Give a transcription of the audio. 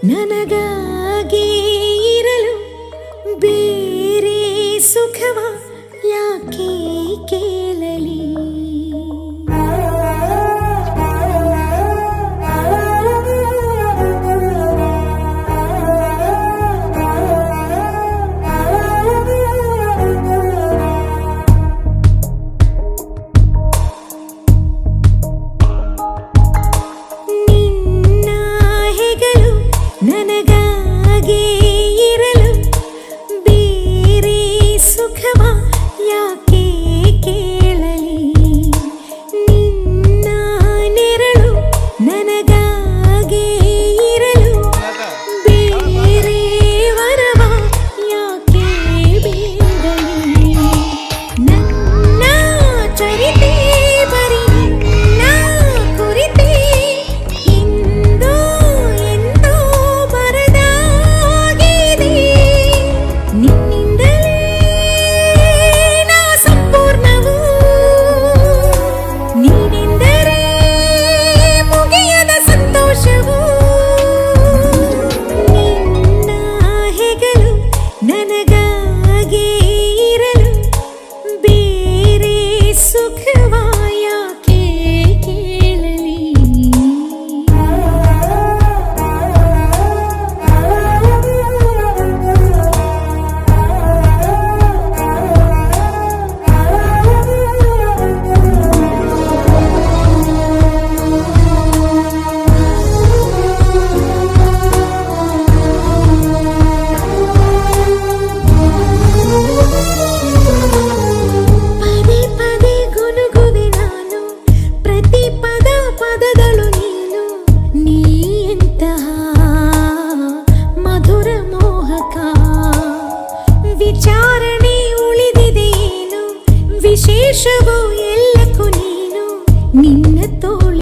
ನನಗಾಗಿ ಇರಲು ಬೇರೆ ಸುಖವ ಯಾಕೆ ಕೇಳಲಿ. ನನಗಾಗಿ ಇರಲು ಬೇರೆ ಸುಖವ ಯಾಕೆ ಕೇಳಲಿ. ನಿನ್ನ ನೆರಳು ನನಗಾಗಿ ಇರಲು ಬೇರೆ ವರವ ಯಾಕೆ ಬೇಡಲಿ. ನನ್ನ ಚರಿತೆ ಬರೀ ನಿನ್ನ ಕುರಿತೆ ಇಂದು ಎಂದೋ ಬರದಾಗಿದೆ. ನಿನ್ನಿಂದಲೇ ನಾ ಸಂಪೂರ್ಣವು, ನೀನೆಂದರೆ ಮುಗಿಯದ ಸಂತೋಷವು. ನಿನ್ನ ಹೆಗಲು ನನಗಾಗಿ ಇರಲು ಬೇರೆ ಸುಖವ ಯಾಕೆ ಕೇಳಲಿ. ಪದೇ ಪದೇ ಗುನುಗುವೆ ನಾನು, ಪ್ರತಿ ಪದ ಪದಗಳು ನೀನು. ನೀ ಎಂತಹ ಮಧುರ ಮೋಹಕ, ವಿಚಾರಣೆ ಉಳಿದಿದೆಯೇನು ವಿಶೇಷವೋ ಎಲ್ಲಕ್ಕೂ ನೀನು. ನಿನ್ನ ತೋಳು